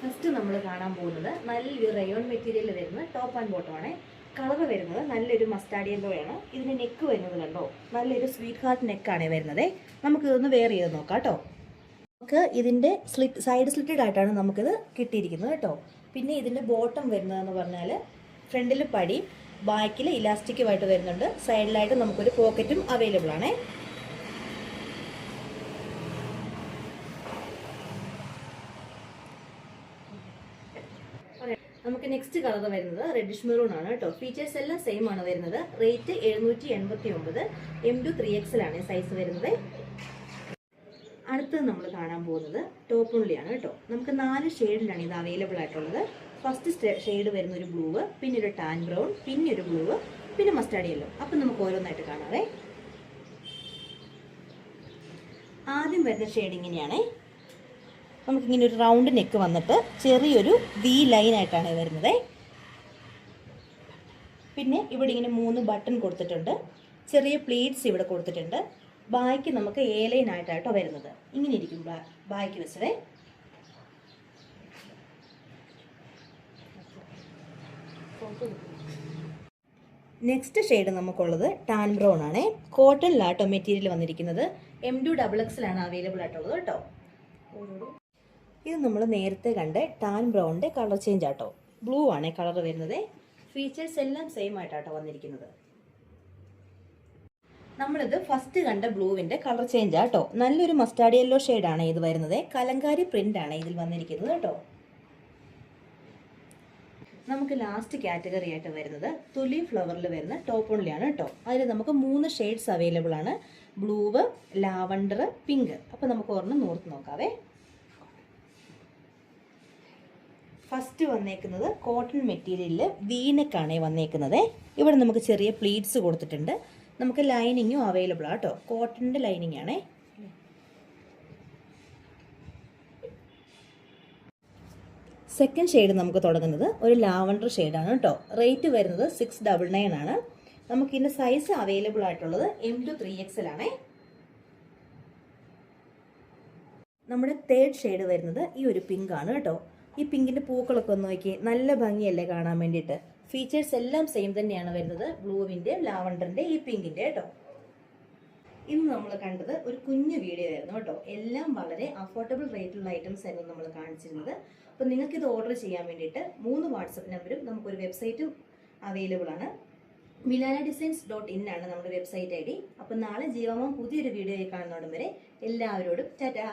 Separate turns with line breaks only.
First നമ്മൾ കാണാൻ പോകുന്നത് നല്ലൊരു റയോൺ മെറ്റീരിയൽ വരുന്ന ടോപ്പ് ആൻഡ് ബോട്ടം ആണ്. കളർ വരുന്നത് നല്ലൊരു മസ്റ്റാർഡ് യെല്ലോ ആണ്. ഇതിന് നെക്ക് വരുന്നത് കണ്ടോ, നല്ലൊരു സ്വീറ്റ് ഹാർട്ട് നെക്കാണ് വരുന്നത്. നമുക്ക് ഇതൊന്ന് വെയർ ചെയ്ത് നോക്കാം കേട്ടോ. നമുക്ക് ഇതിൻ്റെ സൈഡ് സ്ലിറ്റഡ് ആയിട്ടാണ് നമുക്കിത് കിട്ടിയിരിക്കുന്നത് കേട്ടോ. പിന്നെ ഇതിൻ്റെ ബോട്ടം വരുന്നതെന്ന് പറഞ്ഞാൽ ഫ്രണ്ടിൽ പടി, ബാക്കിൽ ഇലാസ്റ്റിക്കുമായിട്ട് വരുന്നുണ്ട്. സൈഡിലായിട്ട് നമുക്കൊരു പോക്കറ്റും അവൈലബിൾ ആണ്. നമുക്ക് നെക്സ്റ്റ് കളർ വരുന്നത് റെഡിഷ് മെറൂൺ ആണ് കേട്ടോ. ഫീച്ചേഴ്സ് എല്ലാം സെയിം ആണ് വരുന്നത്. റേറ്റ് 789. M2 3XL ആണ് സൈസ് വരുന്നത്. അടുത്തത് നമ്മൾ കാണാൻ പോകുന്നത് ടോപ്പ് ഓൺലിയാണ് കേട്ടോ. നമുക്ക് 4 ഷെയ്ഡിലാണ് ഇത് അവൈലബിൾ ആയിട്ടുള്ളത്. ഫസ്റ്റ് ഷെയ്ഡ് വരുന്ന ഒരു ബ്ലൂ, പിന്നെ ഒരു ടാൻ ബ്രൗൺ, പിന്നെ ഒരു ബ്ലൂ, പിന്നെ മസ്റ്റാർഡ് യെല്ലോ. അപ്പം നമുക്ക് ഓരോന്നായിട്ട് കാണാവേ. ആദ്യം വരുന്ന ഷെയ്ഡ് ഇങ്ങനെയാണ്. നമുക്കിങ്ങനെ ഒരു റൗണ്ട് നെക്ക് വന്നിട്ട് ചെറിയൊരു വി ലൈൻ ആയിട്ടാണ് വരുന്നത്. പിന്നെ ഇവിടെ ഇങ്ങനെ 3 ബട്ടൺ കൊടുത്തിട്ടുണ്ട്. ചെറിയ പ്ലീറ്റ്സ് ഇവിടെ കൊടുത്തിട്ടുണ്ട്. ബാക്ക് നമുക്ക് എ ലൈൻ ആയിട്ടാട്ടോ വരുന്നത്. ഇങ്ങനെ ഇരിക്കും ബാക്ക് വെച്ചത്. നെക്സ്റ്റ് ഷെയ്ഡ് നമുക്കുള്ളത് ടാൻ ബ്രൗൺ ആണ്. കോട്ടണിലാട്ടോ മെറ്റീരിയൽ വന്നിരിക്കുന്നത്. M2 XXL ആണ് അവൈലബിൾ ആയിട്ടുള്ളത് കേട്ടോ. ഇത് നമ്മൾ നേരത്തെ കണ്ട ടാൻ ബ്രൗണിൻ്റെ കളർ ചേഞ്ച് ആട്ടോ. ബ്ലൂ ആണ് കളർ വരുന്നത്. ഫീച്ചേഴ്സ് എല്ലാം സെയിം ആയിട്ടാട്ടോ വന്നിരിക്കുന്നത്. നമ്മളിത് ഫസ്റ്റ് കണ്ട ബ്ലൂവിൻ്റെ കളർ ചേഞ്ച് ആട്ടോ. നല്ലൊരു മസ്റ്റാർഡ് യെല്ലോ ഷെയ്ഡാണ് ഇത് വരുന്നത്. കലങ്കാരി പ്രിന്റ് ആണ് ഇതിൽ വന്നിരിക്കുന്നത് കേട്ടോ. നമുക്ക് ലാസ്റ്റ് കാറ്റഗറി ആയിട്ട് വരുന്നത് തുലി ഫ്ലവറിൽ വരുന്ന ടോപ്പ് ഓൺലിയാണ് കേട്ടോ. അതിൽ നമുക്ക് 3 ഷെയ്ഡ്സ് അവൈലബിൾ ആണ്. Blue, lavender, pink. അപ്പോൾ നമുക്ക് ഒരെണ്ണം നോർത്ത് നോക്കാവേ. ഫസ്റ്റ് വന്നേക്കുന്നത് കോട്ടൺ മെറ്റീരിയലിൽ വീനെക്കാണ് വന്നേക്കുന്നത്. ഇവിടെ നമുക്ക് ചെറിയ പ്ലീറ്റ്സ് കൊടുത്തിട്ടുണ്ട്. നമുക്ക് ലൈനിങ്ങും അവൈലബിൾ ആട്ടോ. കോട്ടണിൻ്റെ ലൈനിങ് ആണേ. സെക്കൻഡ് ഷെയ്ഡ് നമുക്ക് തുടങ്ങുന്നത് ഒരു ലാവണ്ടർ ഷെയ്ഡാണ് കേട്ടോ. റേറ്റ് വരുന്നത് 699 ആണ്. നമുക്ക് ഇതിൻ്റെ സൈസ് അവൈലബിൾ ആയിട്ടുള്ളത് M2 3XL ആണേ. നമ്മുടെ തേർഡ് ഷെയ്ഡ് വരുന്നത് ഈ ഒരു പിങ്ക് ആണ് കേട്ടോ. ഈ പിങ്കിൻ്റെ പൂക്കളൊക്കെ ഒന്ന് നോക്കി, നല്ല ഭംഗിയല്ലേ കാണാൻ വേണ്ടിയിട്ട്. ഫീച്ചേഴ്സ് എല്ലാം സെയിം തന്നെയാണ് വരുന്നത്. ബ്ലൂവിൻ്റെ, ലാവണ്ടറിൻ്റെ, ഈ പിങ്കിൻ്റെ കേട്ടോ. ഇന്ന് നമ്മൾ കണ്ടത് ഒരു കുഞ്ഞു വീഡിയോ ആയിരുന്നു കേട്ടോ. എല്ലാം വളരെ അഫോർഡബിൾ റേറ്റിലുള്ള ഐറ്റംസ് ആയിരുന്നു നമ്മൾ കാണിച്ചിരുന്നത്. അപ്പോൾ നിങ്ങൾക്കിത് ഓർഡർ ചെയ്യാൻ വേണ്ടിയിട്ട് 3 വാട്സപ്പ് നമ്പറും നമുക്കൊരു വെബ്സൈറ്റും അവൈലബിൾ ആണ്. milanadesigns.in ആണ് നമ്മുടെ വെബ്സൈറ്റ് ID. അപ്പോൾ നാളെ ജീവമോം പുതിയൊരു വീഡിയോയിൽ കാണുന്നോടും വരെ എല്ലാവരോടും ടാറ്റാ.